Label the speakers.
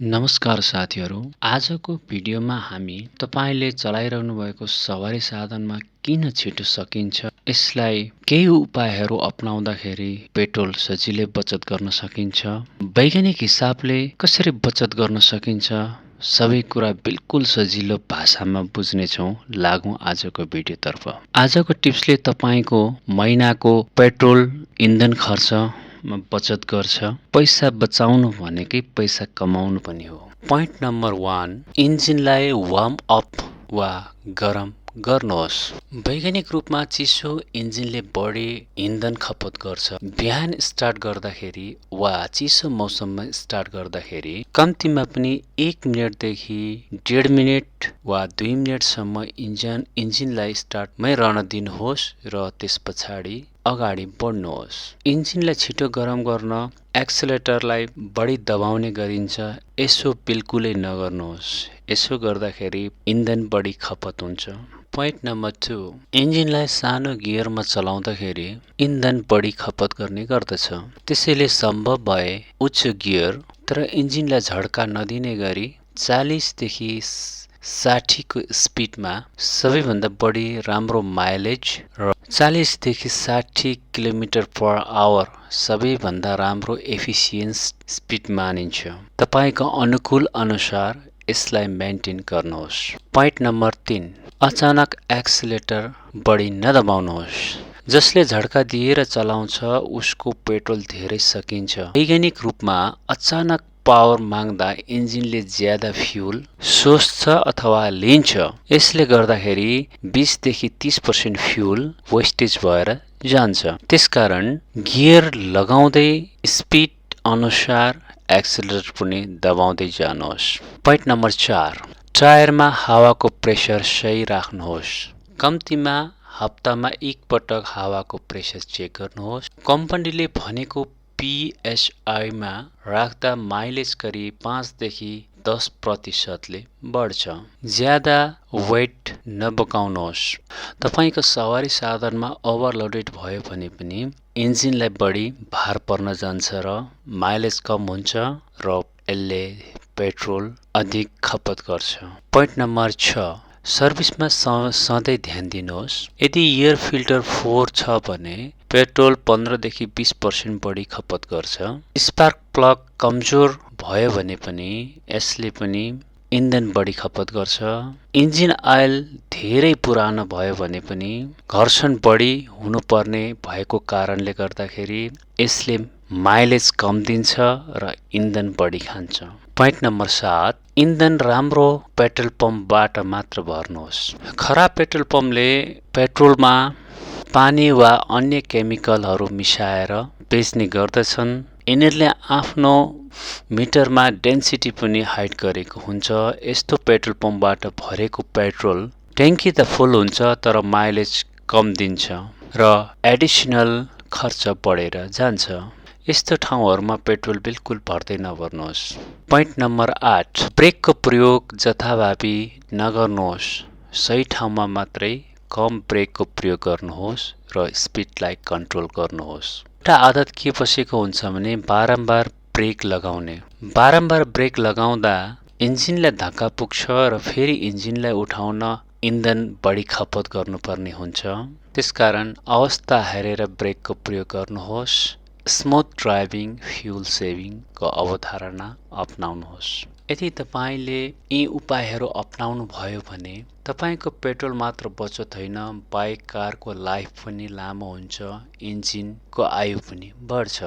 Speaker 1: नमस्कार साथीहरू, आजको भिडियोमा हामी तपाईले चलाइरहनु भएको सवारी साधनमा किन छिटो सकिन्छ, यसलाई केही उपायहरू अपनाउँदाखेरि पेट्रोल सजिलै बचत गर्न सकिन्छ, वैज्ञानिक हिसाबले कसरी बचत गर्न सकिन्छ, सबै कुरा बिल्कुल सजिलो भाषामा बुझ्नेछौँ। लागौँ आजको भिडियोतर्फ। आजको टिप्सले तपाईको महिनाको पेट्रोल इन्धन खर्च बचत गर्छ। पैसा बचाउनु भनेकै पैसा कमाउनु पनि हो। पोइन्ट नम्बर 1, इन्जिनलाई वार्म अप वा गरम गर्नुहोस्। वैज्ञानिक रूपमा चिसो इन्जिनले बढी इन्धन खपत गर्छ। बिहान स्टार्ट गर्दाखेरि वा चिसो मौसममा स्टार्ट गर्दाखेरि कम्तीमा पनि 1 मिनेटदेखि 1.5 मिनेट वा 2 मिनेटसम्म इन्जिनलाई स्टार्टमै रहन दिनुहोस् र त्यसपछाडि अगाडि बढ्नुहोस्। इन्जिनलाई छिटो गरम गर्न एक्सेलेटरलाई बढी दबाउने गरिन्छ। यसो बिल्कुलै नगर्नुहोस्। यसो गर्दाखेरि इन्धन बढी खपत हुन्छ। पोइन्ट नम्बर 2, इन्जिनलाई सानो गियरमा चलाउँदाखेरि इन्धन बढी खपत गर्ने गर्दछ। त्यसैले सम्भव भए उच्च गियर तर इन्जिनलाई झड्का नदिने गरी 40 देखि 60 को स्पिडमा सबैभन्दा बढी राम्रो माइलेज र 40 देखि 60 किलोमिटर पर आवर सबैभन्दा राम्रो एफिसियन्स स्पिड मानिन्छ। तपाईको अनुकूल अनुसार यसलाई मेन्टेन गर्नुहोस्। पोइन्ट नम्बर 3, अचानक एक्सेलेटर बढी नदबाउनुहोस्। जसले झड्का दिएर चलाउँछ उसको पेट्रोल धेरै सकिन्छ। वैज्ञानिक रूपमा अचानक पावर माग्दा इन्जिनले ज्यादा फ्युल सोच्छ अथवा लिन्छ। यसले गर्दाखेरि 20 देखि 30% फ्युल वेस्टेज भएर जान्छ। त्यसकारण गियर लगाउँदै स्पिड अनुसार एक्सेलरेटर पनि दबाउँदै जानुहोस्। पोइन्ट नम्बर 4, टायरमा हावाको प्रेसर सही राख्नुहोस्। कम्तीमा हप्तामा एक पटक हावाको प्रेसर चेक गर्नुहोस्। कम्पनीले भनेको PSI मा राख्दा माइलेज करिब 5 देखि 10% बढ्छ। ज्यादा वेट नबोकाउनुहोस्। तपाईको सवारी साधनमा ओभरलोडेड भयो भने पनि इन्जिनलाई बढी भार पर्न जान्छ र माइलेज कम हुन्छ र यसले पेट्रोल अधिक खपत गर्छ। पोइन्ट नम्बर 6, सर्भिसमा सधैँ ध्यान दिनुहोस्। यदि एयर फिल्टर 4 छ भने पेट्रोल 15 देखि 20% बढी खपत गर्छ। स्पार्क प्लग कमजोर भयो भने पनि यसले पनि इन्धन बढी खपत गर्छ। इन्जिन आयल धेरै पुरानो भयो भने पनि घर्षण बढी हुनुपर्ने भएको कारणले गर्दाखेरि यसले माइलेज कम दिन्छ र इन्धन बढी खान्छ। पोइन्ट नम्बर 7, इन्धन राम्रो पेट्रोल पम्पबाट मात्र भर्नुहोस्। खराब पेट्रोल पम्पले पेट्रोलमा पानी वा अन्य केमिकलहरू मिसाएर बेच्ने गर्दछन्। यिनीहरूले आफ्नो मिटरमा डेन्सिटी पनि हाइड गरेको हुन्छ। यस्तो पेट्रोल पम्पबाट भरेको पेट्रोल ट्याङ्की त फुल हुन्छ तर माइलेज कम दिन्छ र एडिसनल खर्च बढेर जान्छ। यस्तो ठाउँहरूमा पेट्रोल बिल्कुल भर्दै नभर्नुहोस्। पोइन्ट नम्बर 8, ब्रेकको प्रयोग जथाभावी नगर्नुहोस्। सही ठाउँमा मात्रै कम ब्रेकको प्रयोग गर्नुहोस् र स्पिडलाई कन्ट्रोल गर्नुहोस्। एउटा आदत के बसेको हुन्छ भने बारम्बार ब्रेक लगाउने। बारम्बार ब्रेक लगाउँदा इन्जिनलाई धक्का पुग्छ र फेरि इन्जिनलाई उठाउन इन्धन बढी खपत गर्नुपर्ने हुन्छ। त्यसकारण अवस्था हेरेर ब्रेकको प्रयोग गर्नुहोस्। स्मुथ ड्राइभिङ, फ्युल सेभिङको अवधारणा अपनाउनुहोस्। यदि तपाईले यी उपायहरू अपनाउनु भयो भने तपाईको पेट्रोल मात्र बचत होइन, बाइक कारको लाइफ पनि लामो हुन्छ, इन्जिनको आयु पनि बढ्छ।